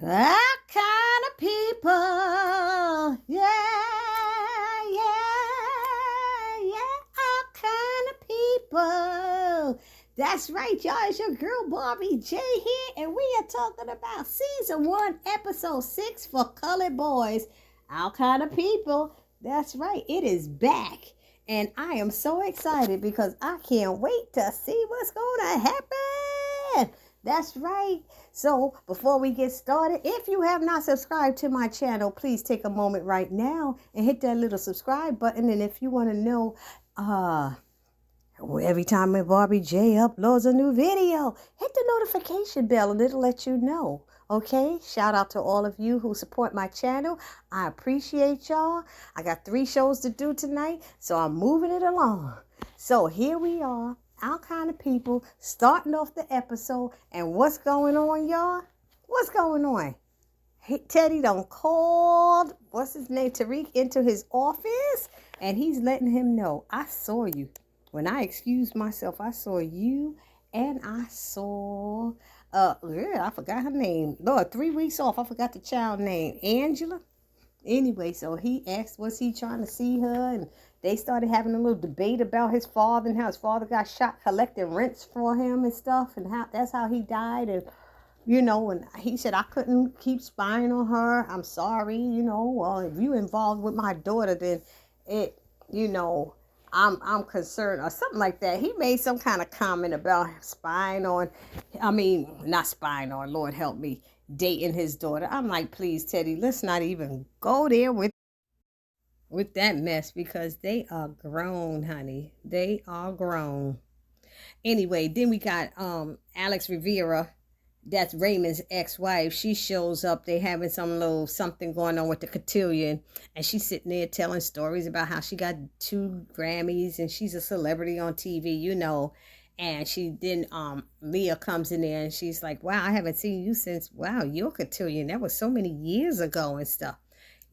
That kind of people. Yeah, our kind of people. That's right, y'all. It's your girl Barbie J here, and we are talking about season 1, episode 6 for Colored Boys. Our kind of people. That's right, it is back. And I am so excited because I can't wait to see what's going to happen. That's right. So before we get started, if you have not subscribed to my channel, please take a moment right now and hit that little subscribe button. And if you want to know every time Barbie J uploads a new video, hit the notification bell and it'll let you know. Okay, shout out to all of you who support my channel. I appreciate y'all. I got 3 shows to do tonight, so I'm moving it along. So here we are, our kind of people, starting off the episode. And what's going on, y'all? What's going on? Teddy done called, what's his name, Tariq, into his office, and he's letting him know, I saw you. When I excused myself, I saw you, and I saw, I forgot her name. Lord, 3 weeks off, I forgot the child name, Angela. Anyway, so he asked, was he trying to see her? And they started having a little debate about his father and how his father got shot collecting rents for him and stuff, and how that's how he died. And and he said, I couldn't keep spying on her. I'm sorry, well, if you involved with my daughter, then it, I'm concerned, or something like that. He made some kind of comment about spying on, not spying on, Lord help me, dating his daughter. I'm like, please, Teddy, let's not even go there with that mess, because they are grown, honey. They are grown. Anyway, then we got Alex Rivera. That's Raymond's ex-wife. She shows up. They having some little something going on with the cotillion, and she's sitting there telling stories about how she got 2 Grammys and she's a celebrity on TV, And she then Leah comes in there and she's like, wow, I haven't seen you since, wow, your cotillion, that was so many years ago and stuff.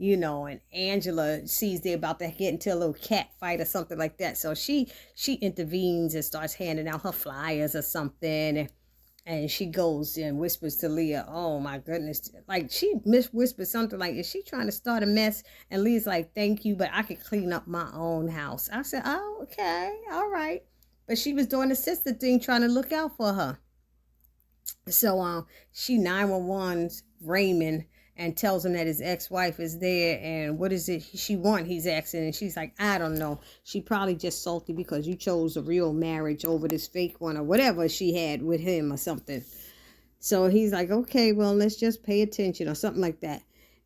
And Angela sees they're about to get into a little cat fight or something like that. So she intervenes and starts handing out her flyers or something. And she goes and whispers to Leah, oh my goodness. Like she whispered something like, is she trying to start a mess? And Leah's like, thank you, but I could clean up my own house. I said, oh, okay, all right. But she was doing the sister thing, trying to look out for her. So she 911's Raymond and tells him that his ex-wife is there, and what is it she want, he's asking. And she's like, I don't know. She probably just salty because you chose a real marriage over this fake one, or whatever she had with him or something. So he's like, okay, well, let's just pay attention, or something like that.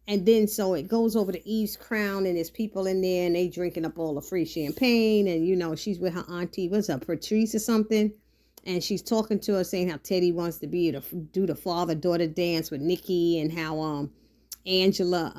And then so it goes over to Eve's Crown, and there's people in there, and they drinking up all the free champagne, and she's with her auntie, what's up, Patrice or something. And she's talking to her, saying how Teddy wants to do the father-daughter dance with Nikki, and how Angela,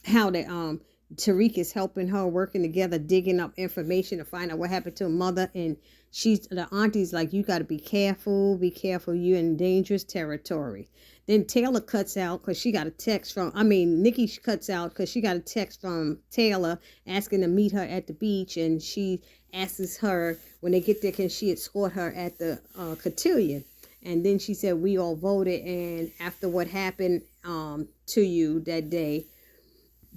how that Tariq is helping her, working together, digging up information to find out what happened to her mother. And the auntie's like, you got to be careful, you're in dangerous territory. Then Taylor cuts out because she got a text from, Nikki cuts out because she got a text from Taylor asking to meet her at the beach, and she asks her when they get there, can she escort her at the cotillion? And then she said, we all voted, and after what happened to you that day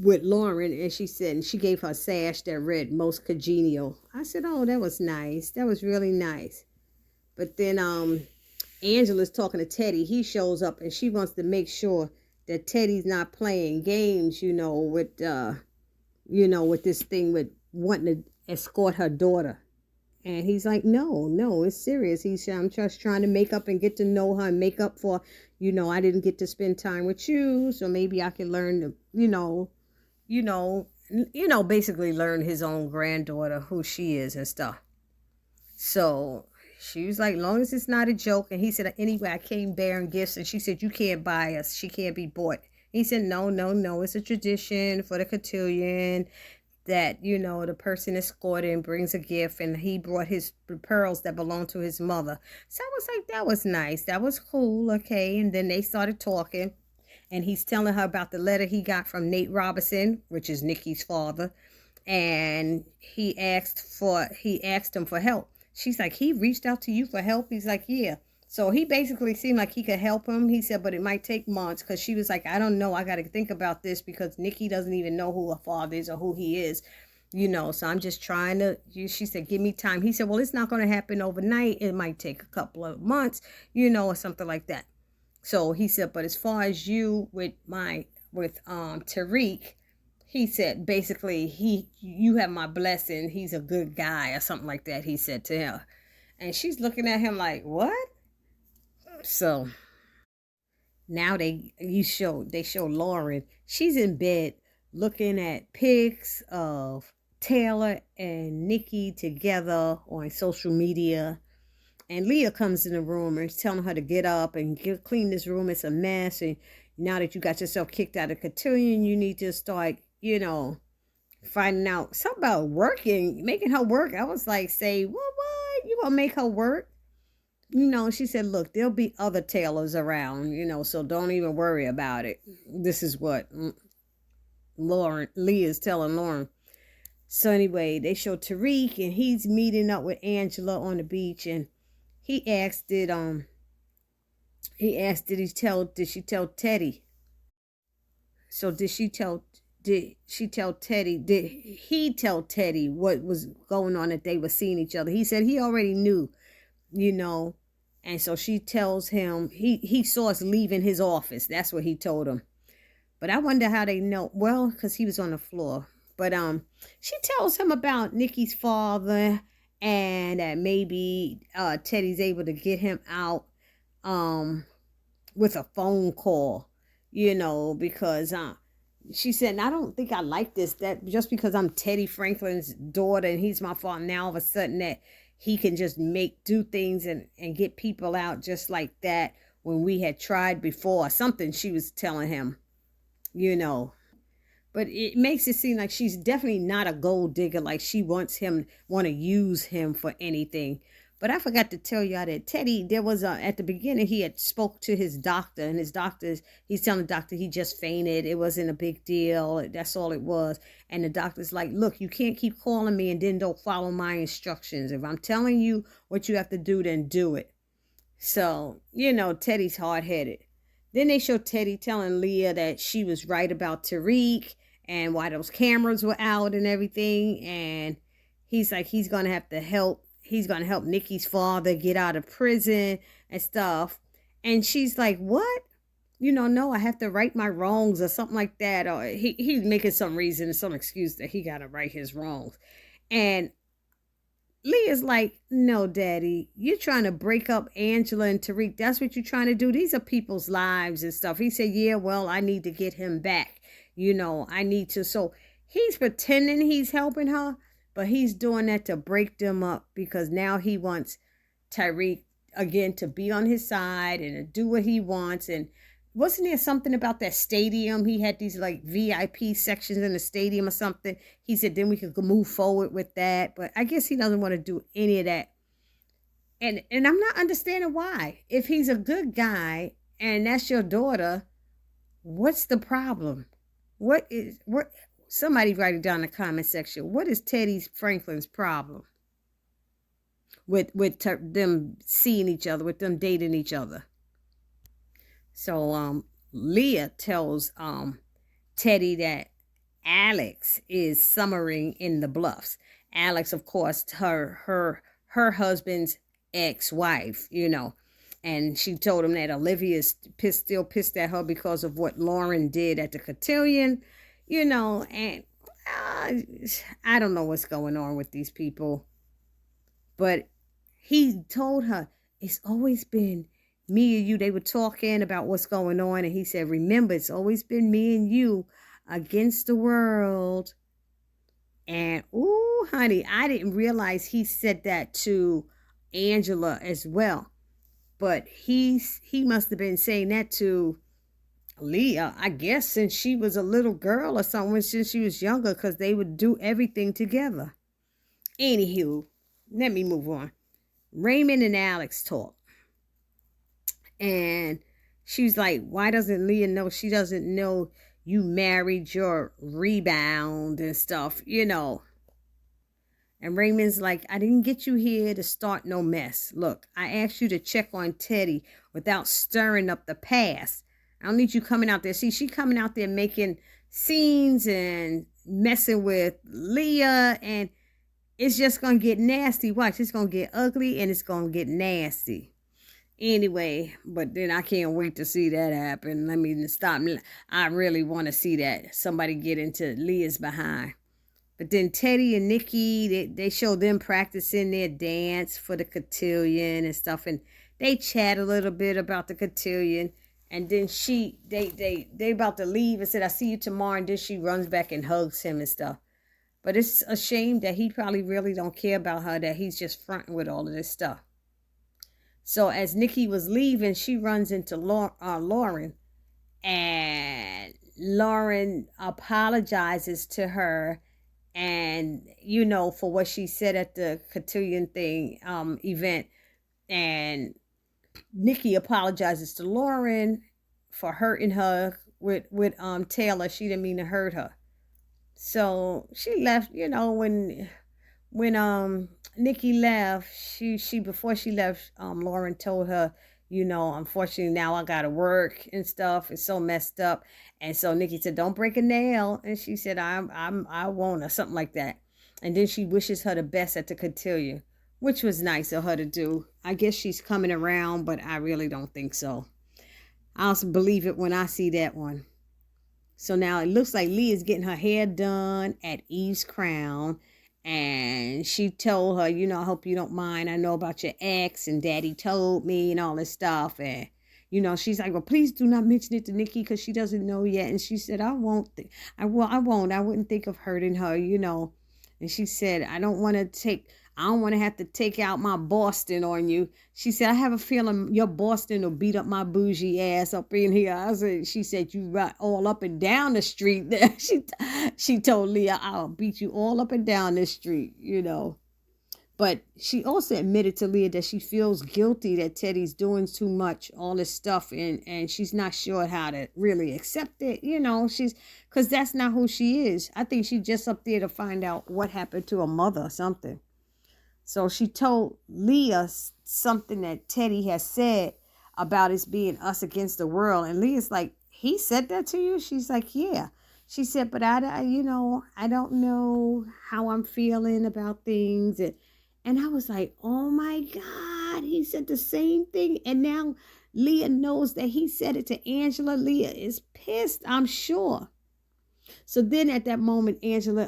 with Lauren, and she said, and she gave her a sash that read most congenial. I said, oh, that was nice. That was really nice. But then Angela's talking to Teddy. He shows up, and she wants to make sure that Teddy's not playing games, with this thing with wanting to escort her daughter. And he's like, no, it's serious. He said, I'm just trying to make up and get to know her and make up for, I didn't get to spend time with you. So maybe I can learn to, basically learn his own granddaughter, who she is and stuff. So she was like, long as it's not a joke. And he said, anyway, I came bearing gifts. And she said, you can't buy us. She can't be bought. He said, no, it's a tradition for the cotillion that, the person escorting brings a gift, and he brought his pearls that belonged to his mother. So I was like, that was nice. That was cool. Okay. And then they started talking, and he's telling her about the letter he got from Nate Robinson, which is Nikki's father. And he asked him for help. She's like, he reached out to you for help? He's like, yeah. So he basically seemed like he could help him. He said, but it might take months, because she was like, I don't know. I got to think about this, because Nikki doesn't even know who her father is or who he is, so I'm just trying to, she said, give me time. He said, well, it's not going to happen overnight. It might take a couple of months, or something like that. So he said, but as far as you with Tariq, he said, basically, you have my blessing. He's a good guy, or something like that, he said to her. And she's looking at him like, what? So now they show Lauren. She's in bed looking at pics of Taylor and Nikki together on social media. And Leah comes in the room and is telling her to get up and clean this room. It's a mess. And now that you got yourself kicked out of Cotillion, you need to start, finding out something about working, making her work. I was like, say, what? You gonna make her work? She said, look, there'll be other Taylors around, so don't even worry about it. This is what Lee is telling Lauren. So anyway, they show Tariq, and he's meeting up with Angela on the beach, and he asked, did she tell Teddy? So did he tell Teddy what was going on, that they were seeing each other? He said he already knew, and so she tells him, he saw us leaving his office. That's what he told him. But I wonder how they know. Well, because he was on the floor. But she tells him about Nikki's father, and that maybe Teddy's able to get him out with a phone call, because she said, I don't think I like this, that just because I'm Teddy Franklin's daughter and he's my father, now all of a sudden that he can just do things and get people out just like that, when we had tried before, something she was telling him, But it makes it seem like she's definitely not a gold digger, like she want to use him for anything. But I forgot to tell y'all that Teddy, there was at the beginning, he had spoke to his doctor, and he's telling the doctor he just fainted. It wasn't a big deal. That's all it was. And the doctor's like, look, you can't keep calling me and then don't follow my instructions. If I'm telling you what you have to do, then do it. So, Teddy's hard-headed. Then they show Teddy telling Leah that she was right about Tariq and why those cameras were out and everything. And he's like, he's going to have to help. He's going to help Nikki's father get out of prison and stuff. And she's like, what? No, I have to right my wrongs or something like that. Or he's making some reason, some excuse that he got to right his wrongs. And Leah's like, no, Daddy, you're trying to break up Angela and Tariq. That's what you're trying to do. These are people's lives and stuff. He said, yeah, well, I need to get him back. I need to. So he's pretending he's helping her, but he's doing that to break them up, because now he wants Tariq again to be on his side and to do what he wants. And wasn't there something about that stadium? He had these like VIP sections in the stadium or something. He said then we could move forward with that. But I guess he doesn't want to do any of that. And I'm not understanding why. If he's a good guy and that's your daughter, what's the problem? Somebody write it down in the comment section. What is Teddy Franklin's problem with them seeing each other, with them dating each other? So Leah tells Teddy that Alex is summering in the Bluffs. Alex, of course, her husband's ex-wife, and she told him that Olivia's still pissed at her because of what Lauren did at the Cotillion, and I don't know what's going on with these people. But he told her, it's always been me and you. They were talking about what's going on, and he said, remember, it's always been me and you against the world. And ooh, honey, I didn't realize he said that to Angela as well. But he must have been saying that to Leah, I guess, since she was a little girl or something, since she was younger, because they would do everything together. Anywho, let me move on. Raymond and Alex talk. And she's like, why doesn't Leah know? She doesn't know you married your rebound and stuff, And And Raymond's like, I didn't get you here to start no mess. Look, I asked you to check on Teddy without stirring up the past. I don't need you coming out there. See, she coming out there making scenes and messing with Leah, and it's just going to get nasty. Watch, it's going to get ugly and it's going to get nasty. Anyway, but then I can't wait to see that happen. Let me stop. I really want to see that. Somebody get into Leah's behind. But then Teddy and Nikki, they show them practicing their dance for the cotillion and stuff. And they chat a little bit about the cotillion. And then they about to leave and said, I see you tomorrow. And then she runs back and hugs him and stuff. But it's a shame that he probably really don't care about her, that he's just fronting with all of this stuff. So as Nikki was leaving, she runs into Lauren. And Lauren apologizes to her. And, you know, for what she said at the cotillion thing event. And Nikki apologizes to Lauren for hurting her with Taylor. She didn't mean to hurt her. So she left, you know, when Nikki left, she before she left, Lauren told her, you know, unfortunately now I gotta work and stuff. It's so messed up. And so Nikki said, don't break a nail. And she said, I won't, or something like that. And then she wishes her the best at the cotillion, which was nice of her to do. I guess she's coming around, but I really don't think so. I'll believe it when I see that one. So now it looks like Leah's getting her hair done at Eve's Crown. And she told her, you know, I hope you don't mind. I know about your ex and Daddy told me and all this stuff. And, you know, she's like, well, please do not mention it to Nikki because she doesn't know yet. And she said, I won't. I won't. I wouldn't think of hurting her, you know. And she said, I don't want to have to take out my Boston on you. She said, I have a feeling your Boston will beat up my bougie ass up in here. She said, you right all up and down the street there. She told Leah, I'll beat you all up and down the street, you know. But she also admitted to Leah that she feels guilty that Teddy's doing too much, all this stuff, and she's not sure how to really accept it, you know, because that's not who she is. I think she's just up there to find out what happened to her mother or something. So she told Leah something that Teddy has said about it being us against the world. And Leah's like, he said that to you? She's like, yeah. She said, but I don't know how I'm feeling about things. And I was like, oh my God, he said the same thing. And now Leah knows that he said it to Angela. Leah is pissed, I'm sure. So then at that moment, Angela,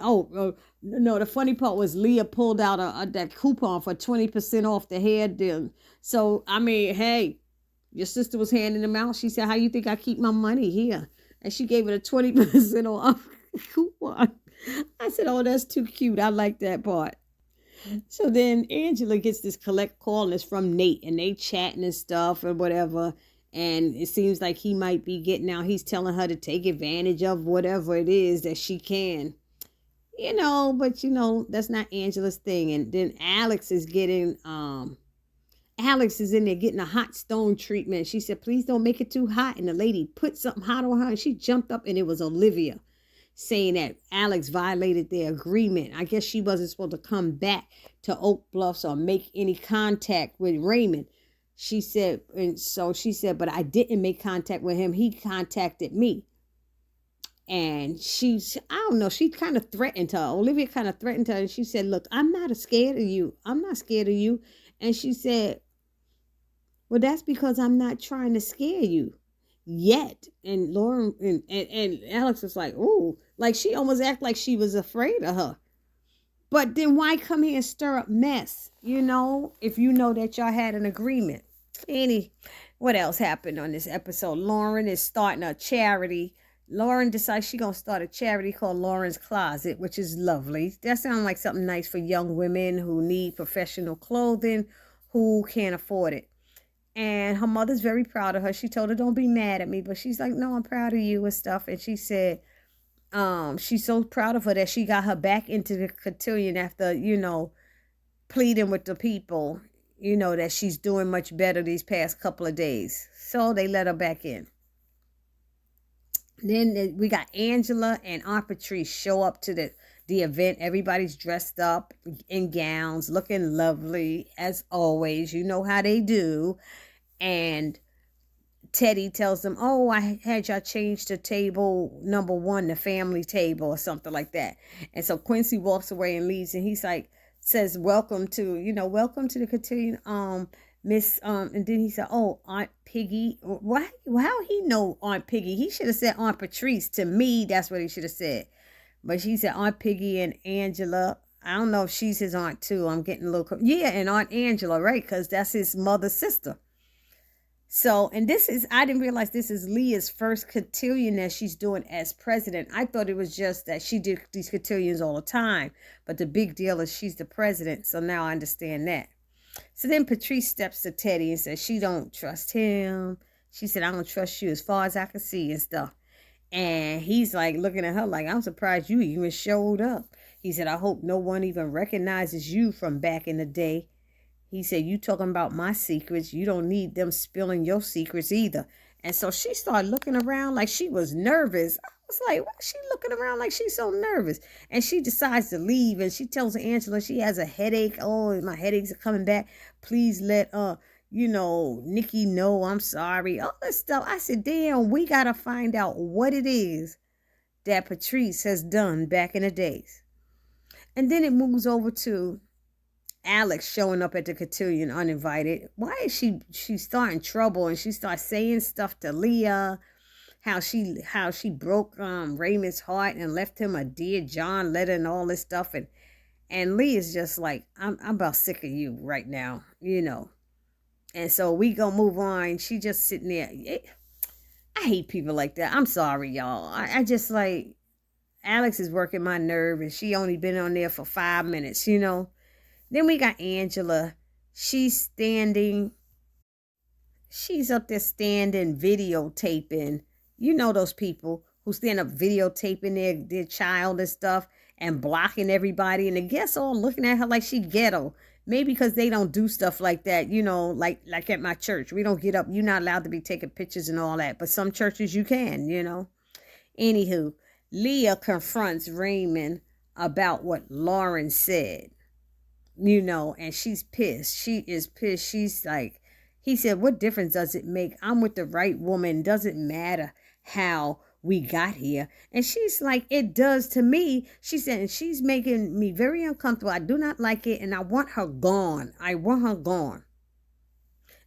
no, the funny part was Leah pulled out that coupon for 20% off the hair deal. So, I mean, hey, your sister was handing them out. She said, how you think I keep my money here? And she gave it a 20% off coupon. I said, oh, that's too cute. I like that part. So then Angela gets this collect call, and it's from Nate, and they chatting and stuff or whatever. And it seems like he might be getting out. He's telling her to take advantage of whatever it is that she can. You know, but you know, that's not Angela's thing. And then Alex is in there getting a hot stone treatment. She said, please don't make it too hot. And the lady put something hot on her and she jumped up, and it was Olivia saying that Alex violated their agreement. I guess she wasn't supposed to come back to Oak Bluffs or make any contact with Raymond. She said, but I didn't make contact with him. He contacted me. And I don't know, she kind of threatened her. Olivia kind of threatened her. And she said, look, I'm not scared of you. I'm not scared of you. And she said, well, that's because I'm not trying to scare you yet. And Lauren and Alex was like, ooh, like she almost acted like she was afraid of her. But then why come here and stir up mess, you know, if you know that y'all had an agreement? What else happened on this episode? Lauren is starting a charity. Lauren decides she's going to start a charity called Lauren's Closet, which is lovely. That sounds like something nice for young women who need professional clothing, who can't afford it. And her mother's very proud of her. She told her, don't be mad at me. But she's like, no, I'm proud of you and stuff. And she said, she's so proud of her that she got her back into the cotillion after, you know, pleading with the people, you know, that she's doing much better these past couple of days. So they let her back in. Then we got Angela and Aunt Patrice show up to the event. Everybody's dressed up in gowns, looking lovely as always. You know how they do. And Teddy tells them, "Oh, I had y'all change to table number one, the family table, or something like that." And so Quincy walks away and leaves, and he's like, says, "Welcome to, welcome to the cotillion, Miss." And then he said, "Oh, Aunt Piggy." Why? How he know Aunt Piggy? He should have said Aunt Patrice. To me, that's what he should have said. But she said Aunt Piggy and Angela. I don't know if she's his aunt too. I'm getting a little, yeah, and Aunt Angela, right? Because that's his mother's sister. So, and I didn't realize this is Leah's first cotillion that she's doing as president. I thought it was just that she did these cotillions all the time. But the big deal is she's the president. So now I understand that. So then Patrice steps to Teddy and says she don't trust him. She said, "I don't trust you as far as I can see," and stuff. And he's like looking at her like, "I'm surprised you even showed up." He said, "I hope no one even recognizes you from back in the day." He said, "You talking about my secrets. You don't need them spilling your secrets either." And so she started looking around like she was nervous. I was like, why is she looking around like she's so nervous? And she decides to leave. And she tells Angela she has a headache. "Oh, my headaches are coming back. Please let Nikki know I'm sorry." All this stuff. I said, damn, we got to find out what it is that Patrice has done back in the days. And then it moves over to Alex showing up at the cotillion uninvited. Why is she starting trouble, and she starts saying stuff to Leah, how she broke Raymond's heart and left him a Dear John letter and all this stuff, and Leah's just like, I'm about sick of you right now, And so we gonna move on. She just sitting there. I hate people like that. I'm sorry, y'all. I just like, Alex is working my nerve, and she only been on there for 5 minutes, Then we got Angela. She's up there standing, videotaping. You know those people who stand up videotaping their child and stuff and blocking everybody. And the guests all looking at her like she ghetto. Maybe because they don't do stuff like that, like at my church. We don't get up. You're not allowed to be taking pictures and all that. But some churches you can, Anywho, Leah confronts Raymond about what Lauren said. And she's pissed. She is pissed. She's like, he said, "What difference does it make? I'm with the right woman. Doesn't matter how we got here." And she's like, "It does to me." She said, "And she's making me very uncomfortable. I do not like it, and I want her gone. I want her gone."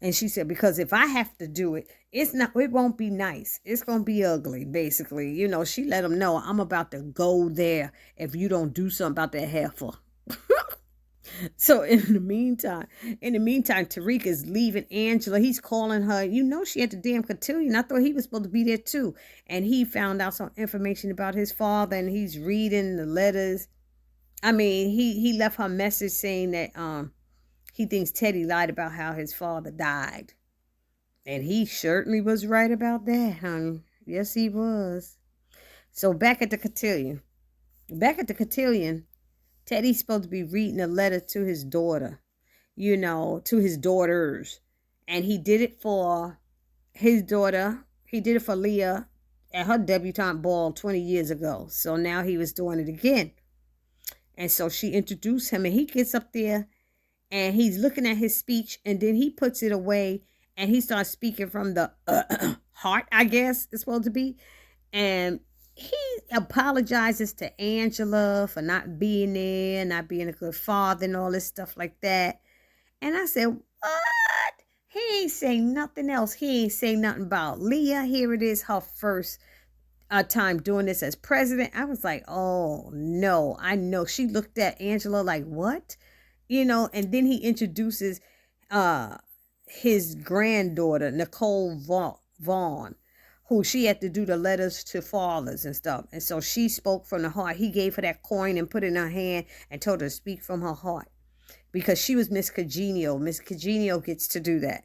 And she said, "Because if I have to do it, it won't be nice. It's going to be ugly," basically. She let him know, "I'm about to go there if you don't do something about that heifer." So in the meantime, Tariq is leaving Angela. He's calling her. She had the damn cotillion. I thought he was supposed to be there too. And he found out some information about his father, and he's reading the letters. I mean, he left her a message saying that he thinks Teddy lied about how his father died. And he certainly was right about that, honey. Yes, he was. So back at the cotillion. Teddy's supposed to be reading a letter to his daughter, to his daughters. And he did it for his daughter. He did it for Leah at her debutante ball 20 years ago. So now he was doing it again. And so she introduced him, and he gets up there and he's looking at his speech, and then he puts it away and he starts speaking from the heart, I guess it's supposed to be. And he apologizes to Angela for not being there, not being a good father and all this stuff like that. And I said, what? He ain't saying nothing else. He ain't saying nothing about Leah. Here it is, her first time doing this as president. I was like, oh, no, I know. She looked at Angela like, what? And then he introduces his granddaughter, Nicole Vaughn, who she had to do the letters to fathers and stuff. And so she spoke from the heart. He gave her that coin and put it in her hand and told her to speak from her heart, because she was Miss Congenial. Miss Congenial gets to do that.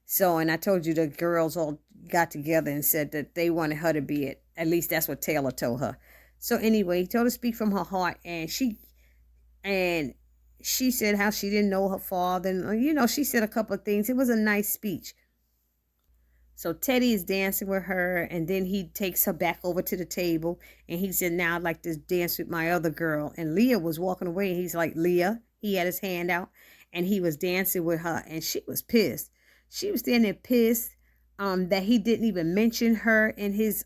So, and I told you the girls all got together and said that they wanted her to be it. At least that's what Taylor told her. So anyway, he told her to speak from her heart. And she said how she didn't know her father. And, she said a couple of things. It was a nice speech. So Teddy is dancing with her, and then he takes her back over to the table, and he said, "Now I'd like to dance with my other girl." And Leah was walking away, and he's like, "Leah," he had his hand out, and he was dancing with her, and she was pissed. She was standing there pissed that he didn't even mention her in his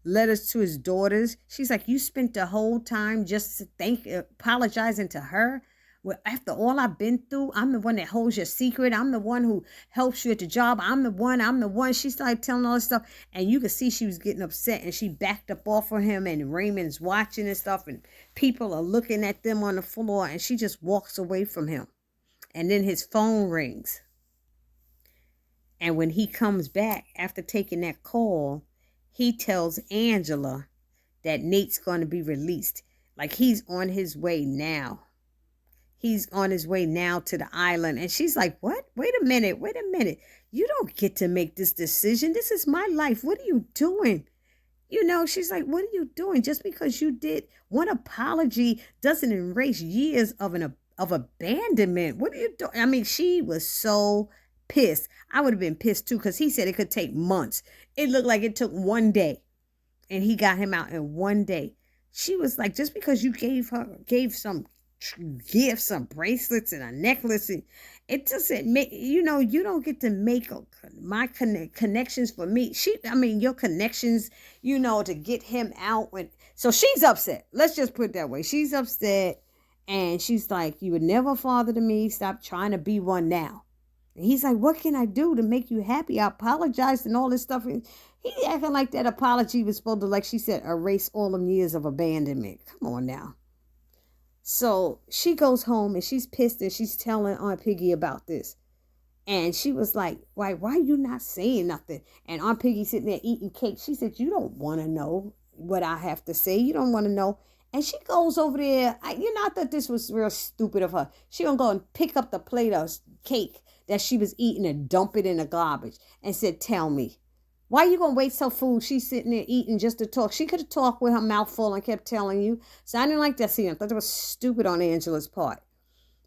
letters to his daughters. She's like, "You spent the whole time just apologizing to her. Well, after all I've been through, I'm the one that holds your secret. I'm the one who helps you at the job. I'm the one. She started telling all this stuff. And you could see she was getting upset, and she backed up off of him, and Raymond's watching and stuff, and people are looking at them on the floor, and she just walks away from him. And then his phone rings. And when he comes back after taking that call, he tells Angela that Nate's going to be released. Like, he's on his way now. He's on his way now to the island. And she's like, "What? Wait a minute. You don't get to make this decision. This is my life. What are you doing?" She's like, "What are you doing? Just because you did one apology doesn't erase years of abandonment. What are you doing?" I mean, she was so pissed. I would have been pissed too, because he said it could take months. It looked like it took one day, and he got him out in one day. She was like, just because you gave some gifts, some bracelets and a necklace, it doesn't make, you don't get to make my connections for me. Your connections, to get him out. So she's upset. Let's just put it that way. She's upset, and she's like, "You were never a father to me. Stop trying to be one now." And he's like, "What can I do to make you happy? I apologized and all this stuff." And he acting like that apology was supposed to, like she said, erase all them years of abandonment. Come on now. So she goes home, and she's pissed, and she's telling Aunt Piggy about this. And she was like, why are you not saying nothing? And Aunt Piggy sitting there eating cake. She said, "You don't want to know what I have to say. You don't want to know." And she goes over there. I thought this was real stupid of her. She gonna go and pick up the plate of cake that she was eating and dump it in the garbage and said, "Tell me, why you gonna waste her food? She's sitting there eating just to talk. She could have talked with her mouth full and kept telling you." So I didn't like that scene. I thought that was stupid on Angela's part.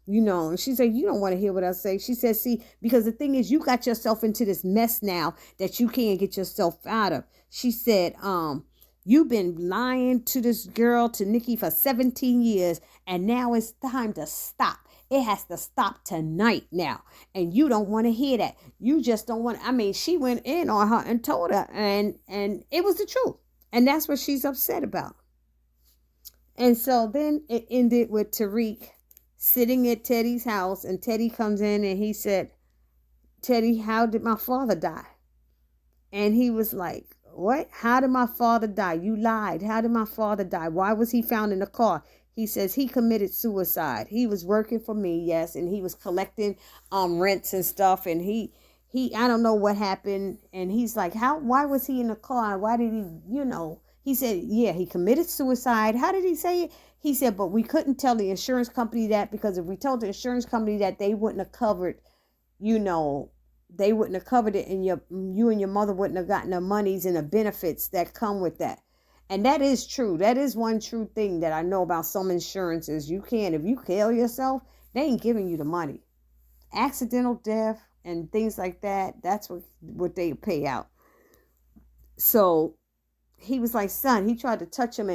And she said, "You don't want to hear what I say." She said, "See, because the thing is, you got yourself into this mess now that you can't get yourself out of." She said, "You've been lying to this girl, to Nikki, for 17 years, and now it's time to stop. It has to stop tonight now. And you don't want to hear that. You just don't want." She went in on her and told her, and it was the truth. And that's what she's upset about. And so then it ended with Tariq sitting at Teddy's house, and Teddy comes in, and he said, "Teddy, how did my father die?" And he was like, "What? How did my father die? You lied. How did my father die? Why was he found in the car?" He says he committed suicide. He was working for me, yes, and he was collecting rents and stuff, and he I don't know what happened. And he's like, why was he in the car? Why did he, he said, yeah, he committed suicide. How did he say it? He said, but we couldn't tell the insurance company that, because if we told the insurance company that, they wouldn't have covered, they wouldn't have covered it, and you and your mother wouldn't have gotten the monies and the benefits that come with that. And that is true. That is one true thing that I know about some insurances. If you kill yourself, they ain't giving you the money. Accidental death and things like that, that's what they pay out. So he was like, "Son," he tried to touch him,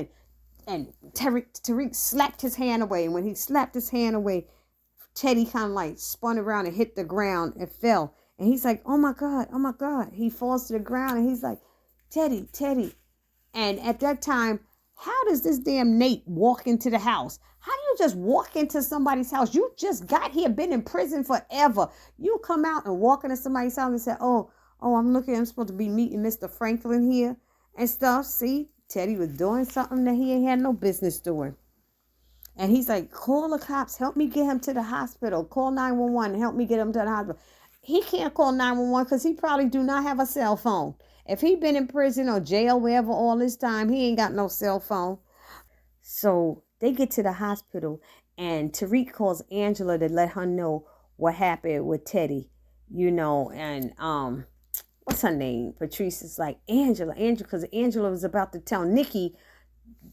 and Tariq slapped his hand away. And when he slapped his hand away, Teddy kind of like spun around and hit the ground and fell. And he's like, oh my God. He falls to the ground, and he's like, Teddy. And at that time, how does this damn Nate walk into the house? How do you just walk into somebody's house? You just got here, been in prison forever. You come out and walk into somebody's house and say, oh, I'm supposed to be meeting Mr. Franklin here and stuff. See, Teddy was doing something that he ain't had no business doing. And he's like, "Call the cops. Help me get him to the hospital. Call 911 and help me get him to the hospital." He can't call 911 because he probably do not have a cell phone. If he been in prison or jail, wherever all this time, he ain't got no cell phone. So they get to the hospital, and Tariq calls Angela to let her know what happened with Teddy, and what's her name? Patrice is like, Angela, because Angela was about to tell Nikki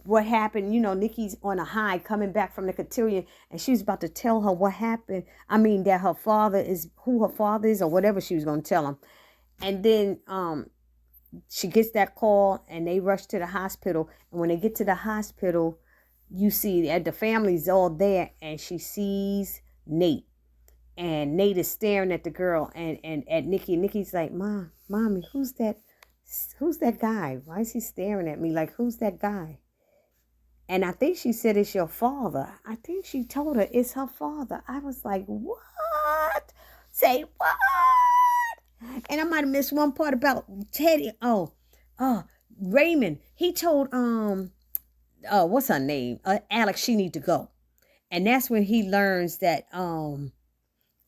what happened. Nikki's on a high coming back from the cotillion, and she was about to tell her what happened. That her father is who her father is, or whatever she was going to tell him. And then she gets that call and they rush to the hospital. And when they get to the hospital, you see that the family's all there, and she sees Nate. And Nate is staring at the girl and at Nikki. And Nikki's like, Mommy, who's that? Who's that guy? Why is he staring at me? Like, who's that guy? And I think she said, it's your father. I think she told her it's her father. I was like, what? Say what? And I might have missed one part about Teddy. Raymond. He told what's her name? Alex, she need to go. And that's when he learns that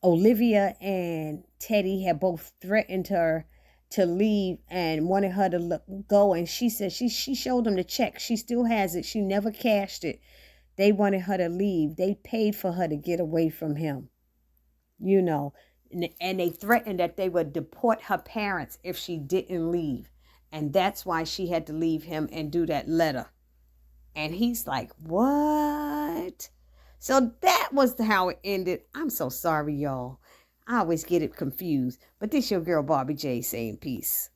Olivia and Teddy had both threatened her to leave and wanted her to go. And she said she showed them the check. She still has it. She never cashed it. They wanted her to leave. They paid for her to get away from him. You know, and they threatened that they would deport her parents if she didn't leave. And that's why she had to leave him and do that letter. And he's like, what? So that was how it ended. I'm so sorry, y'all. I always get it confused. But this your girl, Barbie J, saying peace.